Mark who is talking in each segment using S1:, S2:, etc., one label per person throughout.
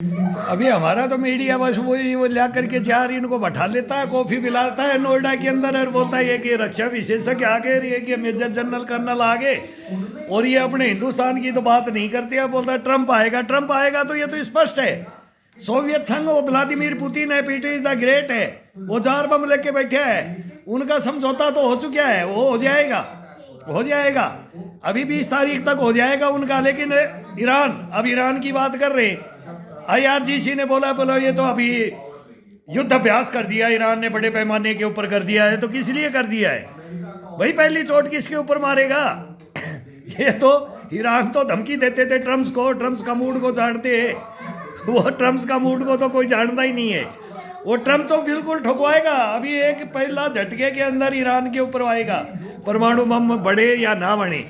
S1: अभी हमारा तो मीडिया बस वही वो ला करके चार इनको बैठा लेता है, कॉफी पिलाता है नोएडा के अंदर और बोलता है कि रक्षा विशेषज्ञ आगे, ये कि मेजर जनरल कर्नल आगे, और ये अपने हिंदुस्तान की तो बात नहीं करते हैं। बोलता है ट्रंप आएगा, ट्रंप आएगा, तो ये तो स्पष्ट है सोवियत संघ, वो व्लादिमीर पुतिन है, पीटर इज द ग्रेट है, वो 4 बम लेके बैठे है, उनका समझौता तो हो चुका है, वो हो जाएगा, हो जाएगा, अभी 20 तारीख तक हो जाएगा उनका। लेकिन ईरान, अब ईरान की बात कर रहे हैं, IRGC ने बोला बोलो ये तो अभी युद्ध अभ्यास कर दिया ईरान ने, बड़े पैमाने के ऊपर कर दिया है, तो किस लिए कर दिया है भाई? पहली चोट किसके ऊपर मारेगा? ये तो ईरान तो धमकी देते थे ट्रम्प को, ट्रम्प का मूड को जानते हैं, वो ट्रम्प का मूड को तो कोई जानता ही नहीं है, वो ट्रम्प तो बिल्कुल ठुकवाएगा। अभी एक पहला झटके के अंदर ईरान के ऊपर आएगा, परमाणु बम बढ़े या ना बढ़े,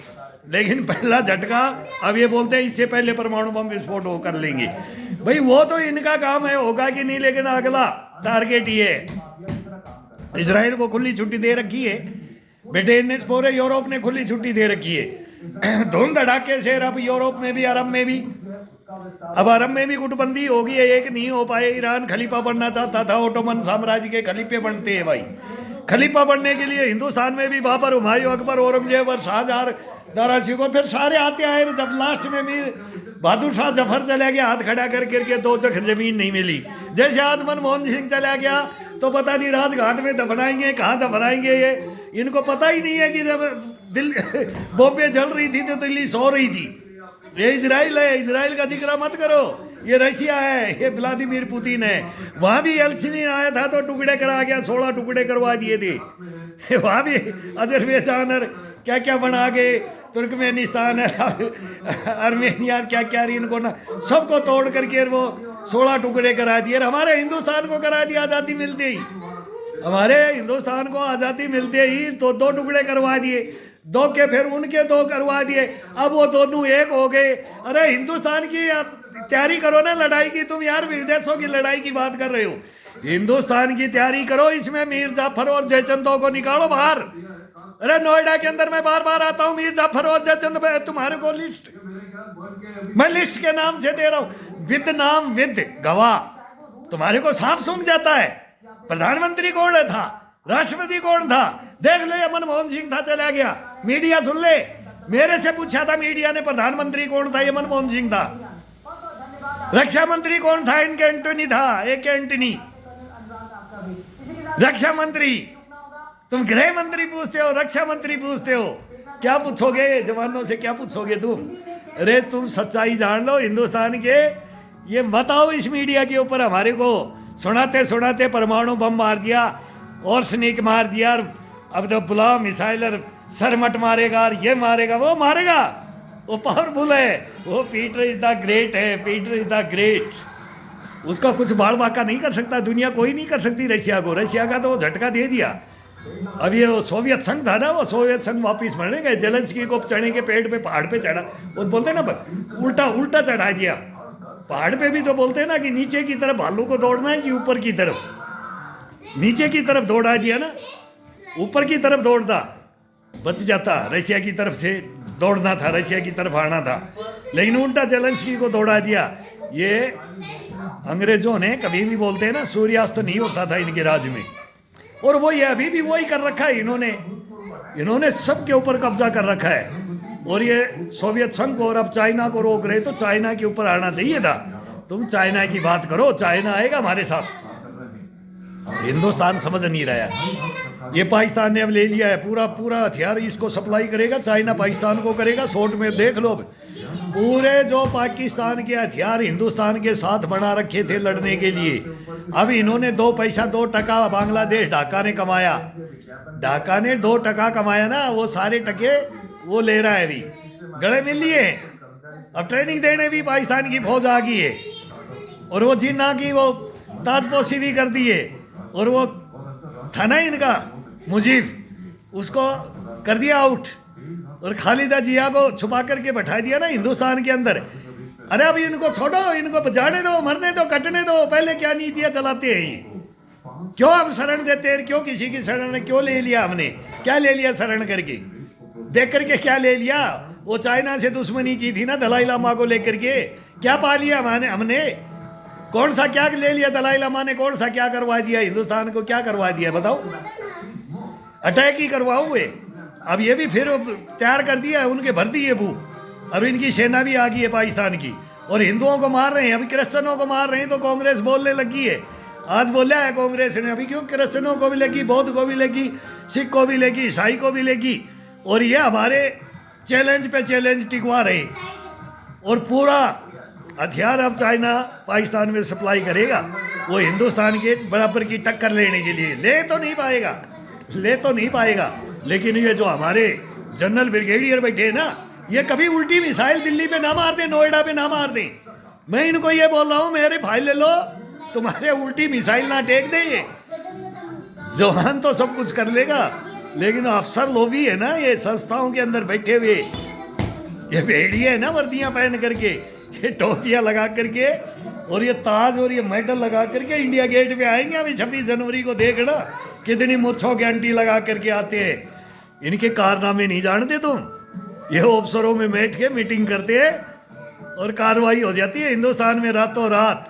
S1: लेकिन पहला झटका अब ये बोलते हैं इससे पहले परमाणु बम विस्फोट हो कर लेंगे। भाई वो तो इनका काम है, होगा कि नहीं, लेकिन अगला टारगेट ये है। इसराइल को खुली छुट्टी दे रखी है, ब्रिटेन ने, पूरे यूरोप ने खुली छुट्टी दे रखी है धूम धड़ाके से। अब यूरोप में भी, अरब में भी, अब अरब में भी गुटबंदी होगी, एक नहीं हो पाए। ईरान खलीफा बनना चाहता था, ओटोमन साम्राज्य के खलीफे बनते हैं भाई। खलीफा बनने के लिए हिंदुस्तान में भी बाबर, हुमायूं, अकबर, औरंगजेब और शाहजहां, दारा शिकोह, फिर सारे आते आए। जब लास्ट में मीर बहादुर शाह जफर चला गया, हाथ खड़ा कर करके 2 चख जमीन नहीं मिली। जैसे आज मनमोहन सिंह चला गया तो पता नहीं राजघाट में दफनाएंगे, कहाँ दफनाएंगे, ये इनको पता ही नहीं है कि जब दिल्ली बॉम्बे जल रही थी तो दिल्ली सो रही थी। ये इजराइल है, इजराइल का जिक्र मत करो, ये रशिया है, ये व्लादिमीर पुतिन है। वहां भी एल्सिनी आया था तो टुकड़े करा गया, 16 टुकड़े करवा दिए थे। वहां भी अजरबैजान और क्या क्या बना के, तुर्कमेनिस्तान है, आर्मेनिया, क्या क्या इनको ना सबको तोड़ करके वो 16 टुकड़े करा दिए। हमारे हिंदुस्तान को करा दिया आज़ादी मिलते ही, हमारे हिंदुस्तान को आज़ादी मिलते ही तो 2 टुकड़े करवा दिए, 2 के फिर उनके 2 करवा दिए, अब वो दोनों एक हो गए। अरे हिंदुस्तान की तैयारी करो ना लड़ाई की, तुम यार विदेशों की लड़ाई की बात कर रहे हो, हिंदुस्तान की तैयारी करो। इसमें मीर जाफर और जयचंदों को निकालो बाहर। अरे नोएडा के अंदर मैं बार बार आता हूँ, मीर जाफर और जयचंद, तुम्हारे को लिस्ट, मैं लिस्ट के नाम से दे रहा हूँ, विद नाम विद गवाह, तुम्हारे को साफ सूंघ जाता है। प्रधानमंत्री कौन था, राष्ट्रपति कौन था, देख ले, मनमोहन सिंह था, चला गया, मीडिया सुन ले, मेरे से पूछा था मीडिया ने प्रधानमंत्री कौन था, ये मनमोहन सिंह था। रक्षा मंत्री कौन था, इनके एंटोनी था, एक एंटनी रक्षा मंत्री। तुम गृह मंत्री पूछते हो, रक्षा मंत्री पूछते हो, क्या पूछोगे जवानों से, क्या पूछोगे तुम? अरे तुम सच्चाई जान लो हिंदुस्तान के, ये बताओ इस मीडिया के ऊपर हमारे को सुनाते सुनाते परमाणु बम मार दिया और स्नेक मार दिया, अब तो बुला मिसाइल और सरमट मारेगा और ये मारेगा, वो मारेगा, वो पावरफुल है, वो पीटर इज द ग्रेट है, पीटर इज द ग्रेट, उसका कुछ बाल बाका नहीं कर सकता, दुनिया कोई नहीं कर सकती रशिया को। रशिया का तो वो झटका दे दिया। अब ये सोवियत संघ था ना, वो सोवियत संघ वापिस बढ़ने गए, जेलेंस्की को चने के पेड़ पे, पहाड़ पे चढ़ा, वो बोलते ना उल्टा उल्टा चढ़ा दिया। पहाड़ पे भी तो बोलते हैं ना कि नीचे की तरफ भालू को दौड़ना है कि ऊपर की तरफ, नीचे की तरफ दौड़ा दिया ना, ऊपर की तरफ दौड़ता बच जाता, रशिया की तरफ से दौड़ना था, रशिया की तरफ आना था, लेकिन उल्टा जेलेंस्की को दौड़ा दिया। ये अंग्रेजों ने कभी भी बोलते हैं ना, सूर्यास्त नहीं होता था इनके राज में, और वो ये अभी भी वही कर रखा है इन्होंने सबके ऊपर कब्जा कर रखा है। और ये सोवियत संघ को और अब चाइना को रोक रहे, तो चाइना के ऊपर आना चाहिए था। तुम चाइना की बात करो, चाइना आएगा हमारे साथ, हिंदुस्तान समझ नहीं रहा है। ये पाकिस्तान ने अब ले लिया है पूरा पूरा हथियार, इसको सप्लाई करेगा, चाइना पाकिस्तान को करेगा। शॉर्ट में देख लो, पूरे जो पाकिस्तान के हथियार हिंदुस्तान के साथ बना रखे थे लड़ने के लिए, अब इन्होंने 2 पैसा 2 टका बांग्लादेश ढाका ने कमाया, ढाका ने 2 टका कमाया ना, वो सारे टके वो ले रहा है, अभी गले मिल लिए। अब ट्रेनिंग देने भी पाकिस्तान की फौज आ गई है, और वो जिन्ना की वो ताजपोशी भी कर दी है, और वो था ना इनका मुजीब, उसको कर दिया आउट, और खालिदा जिया को छुपा करके बैठा दिया ना हिंदुस्तान के अंदर। अरे अब इनको छोड़ो, इनको जाने दो, मरने दो, कटने दो, पहले क्या नीतियां चलाते हैं ये, क्यों हम शरण देते हैं, क्यों किसी की शरण, क्यों ले लिया हमने, क्या ले लिया शरण करके, देख करके क्या ले लिया? वो चाइना से दुश्मनी की थी ना दलाई लामा को लेकर के, क्या पा लिया हमने? कौन सा क्या ले लिया दलाई लामा ने, कौन सा क्या करवा दिया हिंदुस्तान को, क्या करवा दिया बताओ? अटैक ही करवाओगे। अब ये भी फिर तैयार कर दिया है, उनके भर दिए भू। अब इनकी सेना भी आ गई है पाकिस्तान की, और हिंदुओं को मार रहे हैं, अभी क्रिश्चनों को मार रहे हैं। तो कांग्रेस बोलने लगी है, आज बोला है कांग्रेस ने, अभी क्यों क्रिश्चनों को भी लेगी, बौद्ध को भी लेगी, सिख को भी लेगी, ईसाई को भी लेगी। और ये हमारे चैलेंज पे चैलेंज टिकवा रहे, और पूरा हथियार अब चाइना पाकिस्तान में सप्लाई करेगा, वो हिंदुस्तान के बराबर की टक्कर लेने के लिए। ले तो नहीं पाएगा, ले तो नहीं पाएगा, लेकिन ये जो हमारे जनरल ब्रिगेडियर बैठे हैं ना, ये कभी उल्टी मिसाइल दिल्ली पे ना मार दें, नोएडा पे ना मार दें। मैं इनको ये बोल रहा हूँ, मेरे फाइल ले लो, तुम्हारे उल्टी मिसाइल ना टेक दे। ये जवान तो सब कुछ कर लेगा, लेकिन अफसर लोग भी है ना, ये संस्थाओं के अंदर बैठे हुए, ये भेड़िए है ना वर्दियां पहन करके, ये टोपियां लगा करके, और ये ताज और ये मेडल लगा करके इंडिया गेट पे आएंगे। अभी 26 जनवरी को देखना कितनी मुच्छों की अंटी लगा करके आते हैं। इनके कारनामे नहीं जानते तुम? ये अफसरों में बैठ के मीटिंग करते हैं और कार्रवाई हो जाती है हिंदुस्तान में रातों रात।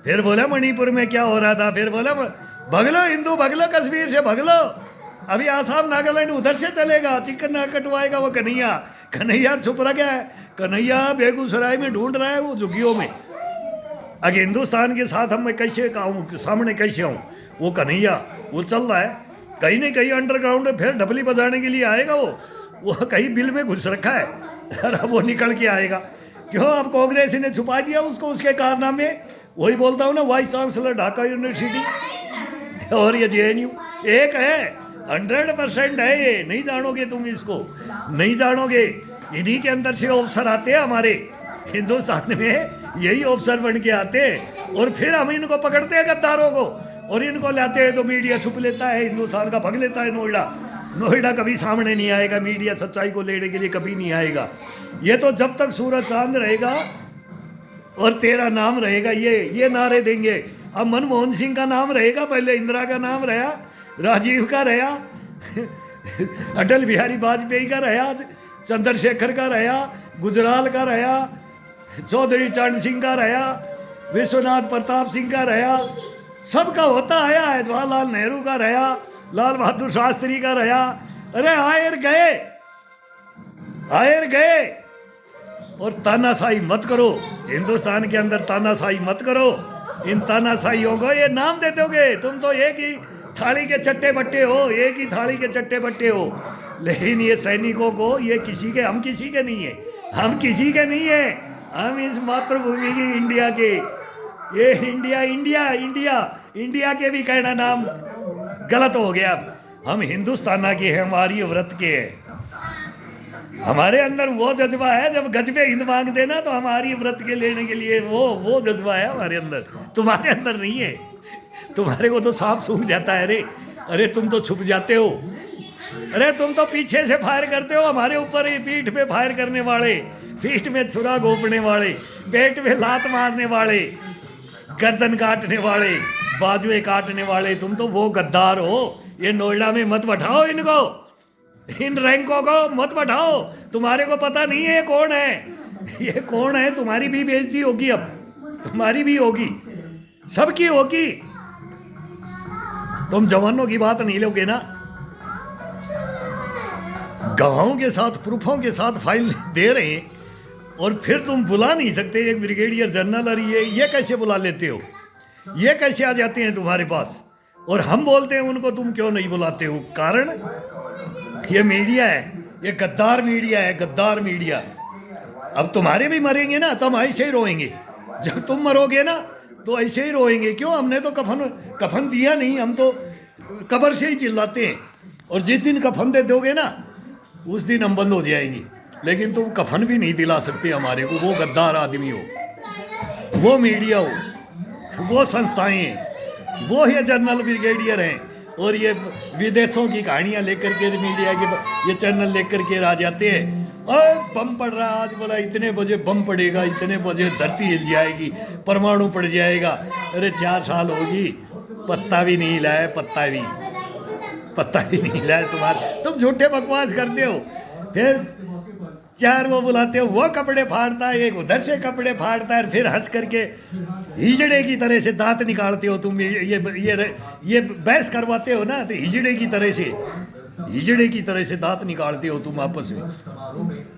S1: फिर बोला मणिपुर में क्या हो रहा था, फिर बोला भगलो हिंदू, भगलो कश्मीर से भगलो। अभी आसाम नागालैंड उधर से चलेगा, चिकन ना कटवाएगा वो कन्हैया। कन्हैया छुप रहा है, कन्हैया बेगूसराय में ढूंढ रहा है वो झुग्गियों में। अगर हिंदुस्तान के साथ हम मैं कैसे कहूँ, सामने कैसे आऊँ? वो कन्हैया वो चल रहा है कहीं नहीं कहीं अंडरग्राउंड में, फिर डबली बजाने के लिए आएगा वो कहीं बिल में घुस रखा है, और वो निकल के आएगा। क्यों? अब कांग्रेस ने छुपा दिया उसको, उसके कारनामे। वही बोलता हूँ ना, वाइस चांसलर ढाका यूनिवर्सिटी और ये JNU एक है, 100% है ये। नहीं जानोगे तुम इसको, नहीं जानोगे। इन्हीं के अंदर से अफसर आते हैं हमारे हिंदुस्तान में, यही अफसर बन के आते हैं, और फिर हम इनको पकड़ते हैं गद्दारों को, और इनको लाते हैं तो मीडिया छुप लेता है, हिंदुस्तान का भग लेता है नोएडा कभी सामने नहीं आएगा, मीडिया सच्चाई को लेने के लिए कभी नहीं आएगा। ये तो जब तक सूरज चांद रहेगा और तेरा नाम रहेगा, ये नारे देंगे। अब मनमोहन सिंह का नाम रहेगा, पहले इंदिरा का नाम रहा, राजीव का रहा, अटल बिहारी वाजपेयी का रहा, चंद्रशेखर का रहा, गुजराल का रहा, चौधरी चरण सिंह का रहा, विश्वनाथ प्रताप सिंह का रहा, सबका होता आया है। जवाहरलाल नेहरू का रहा, लाल बहादुर शास्त्री का रहा। अरे आयर गए। और तानाशाही मत करो, हिंदुस्तान के अंदर तानाशाही मत करो। इन तानाशाहियों को ये नाम दे दोगे, तुम तो एक ही थाली के चट्टे बट्टे हो, एक ही थाली के चट्टे बट्टे हो। लेकिन ये सैनिकों को, ये किसी के, हम किसी के नहीं है, हम किसी के नहीं है, हम इस मातृभूमि की इंडिया के, ये इंडिया के भी कहना नाम गलत हो गया। हम हिंदुस्तान के हैं, हमारी व्रत के हैं। हमारे अंदर वो जज्बा है, जब गजबे हिंद मांगते ना तो हमारी व्रत के लेने के लिए वो जज्बा है हमारे अंदर। तुम्हारे अंदर नहीं है, तुम्हारे को तो सांप सूंघ जाता है। अरे तुम तो छुप जाते हो, अरे तुम तो पीछे से फायर करते हो हमारे ऊपर ही, पीठ पे फायर करने वाले, पीठ में छुरा घोंपने वाले, पेट में लात मारने वाले, गर्दन काटने वाले, बाजुए काटने वाले, तुम तो वो गद्दार हो। ये नोएडा में मत बैठाओ इनको, इन रैंकों को मत बैठाओ। तुम्हारे को पता नहीं है ये कौन है, ये कौन है। तुम्हारी भी बेइज्जती होगी, अब तुम्हारी भी होगी, सबकी होगी। तुम जवानों की बात नहीं लोगे ना, गवाहों के साथ, प्रूफों के साथ फाइल दे रहे हैं, और फिर तुम बुला नहीं सकते एक ब्रिगेडियर जनरल। और ये कैसे बुला लेते हो, ये कैसे आ जाते हैं तुम्हारे पास, और हम बोलते हैं उनको तुम क्यों नहीं बुलाते हो? कारण ये मीडिया है, ये गद्दार मीडिया है, गद्दार मीडिया। अब तुम्हारे भी मरेंगे ना तो हम ऐसे ही रोएंगे, जब तुम मरोगे ना तो ऐसे ही रोएंगे। क्यों? हमने तो कफन दिया नहीं, हम तो कब्र से ही चिल्लाते हैं। और जिस दिन कफन दे दोगे ना उस दिन हम बंद हो जाएंगे। लेकिन तुम कफन भी नहीं दिला सकते हमारे को, वो गद्दार आदमी हो, वो मीडिया हो, वो संस्थाएं हैं, वो ये जनरल ब्रिगेडियर हैं, और ये विदेशों की कहानियां लेकर के मीडिया के ये चैनल लेकर के आ जाते हैं। और बम पड़ रहा, आज बोला इतने बजे बम पड़ेगा, इतने बजे धरती हिल जाएगी, परमाणु पड़ जाएगा। अरे 4 साल होगी, पत्ता भी नहीं हिलाया, पत्ता भी नहीं हिलाया तुम्हारा। तुम झूठे बकवास करते हो, फिर 4 वो बुलाते हो, वो कपड़े फाड़ता है, एक उधर से कपड़े फाड़ता है, फिर हंस करके हिजड़े की तरह से दांत निकालते हो तुम, ये बहस करवाते हो ना, तो हिजड़े की तरह से, हिजड़े की तरह से दांत निकालते हो तुम आपस में।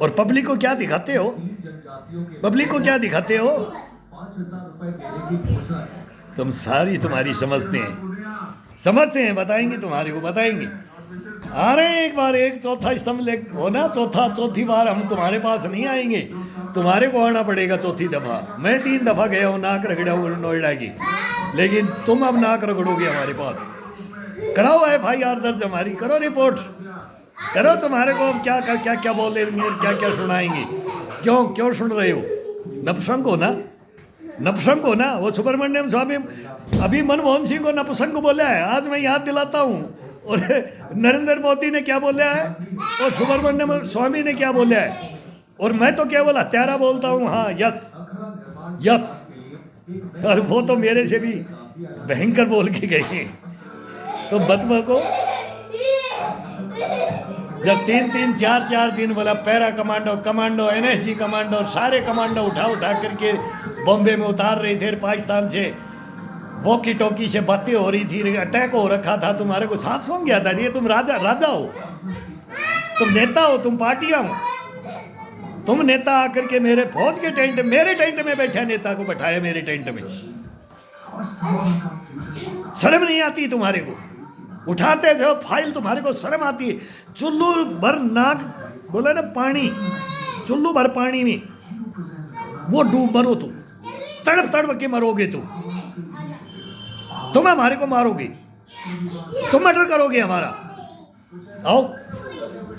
S1: और पब्लिक को क्या दिखाते हो, पब्लिक को क्या दिखाते हो? तुम सारी तुम्हारी समझते हैं, बताएंगे तुम्हारे को, बताएंगे। आ रहे हैं एक बार, एक चौथा स्तंभ ले हो ना, चौथी बार हम तुम्हारे पास नहीं आएंगे, तुम्हारे को आना पड़ेगा चौथी दफा। मैं 3 दफा गया हूँ, नाक रगड़ा हूँ नोएडा की, लेकिन तुम अब नाक रगड़ोगे हमारे पास। कराओ FIR दर्ज हमारी, करो रिपोर्ट करो, तुम्हारे को अब क्या बोलेंगे, क्या सुनाएंगे। क्यों सुन रहे हो? नपुंसक हो ना, नपुंसक हो ना। वो सुब्रमण्यम स्वामी अभी मनमोहन सिंह को नपुंसक बोला है, आज मैं याद दिलाता हूँ। और नरेंद्र मोदी ने क्या बोला है, और सुब्रमण्यम स्वामी ने क्या बोला है, और मैं तो क्या बोला, त्यारा बोलता हूँ, हाँ यस। और वो तो मेरे से भी भयंकर बोल के गए। तो बतवा को जब 3-3, 4-4 दिन बोला, पैरा कमांडो NSG कमांडो, सारे कमांडो उठा करके बॉम्बे में उतार रहे थे पाकिस्तान से, वॉकी टॉकी से बातें हो रही थी, अटैक हो रखा था, तुम्हारे को सांप सौंग गया था। ये तुम राजा हो, तुम नेता हो, तुम पार्टियां हो। तुम नेता आकर के मेरे फौज के टेंट, मेरे टेंट में बैठा नेता को बैठाया मेरे टेंट में। शर्म नहीं आती तुम्हारे को? उठाते थे फाइल, तुम्हारे को शर्म आती है? चुल्लू भर नाक बोला ना पानी, चुल्लू भर पानी में वो डूब मरो तुम, तड़प के मरोगे तुम हमारे को मारोगे, तुम मर्डर करोगे हमारा।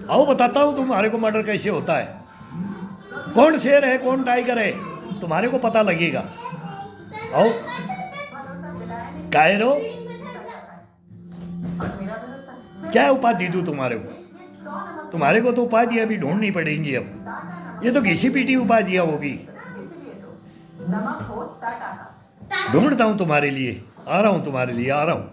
S1: आओ बताता हूँ तुम्हारे को मर्डर कैसे होता है, कौन शेर है कौन टाइगर है, तुम्हारे को पता लगेगा। आओ कायरो, क्या उपाधि दूं तुम्हारे को तो उपाधि अभी ढूंढनी पड़ेंगी। अब ये तो घिसी पीटी उपाधियां होगी। ढूंढता हूं तुम्हारे लिए, आ रहा हूं तुम्हारे लिए, आ रहा हूं।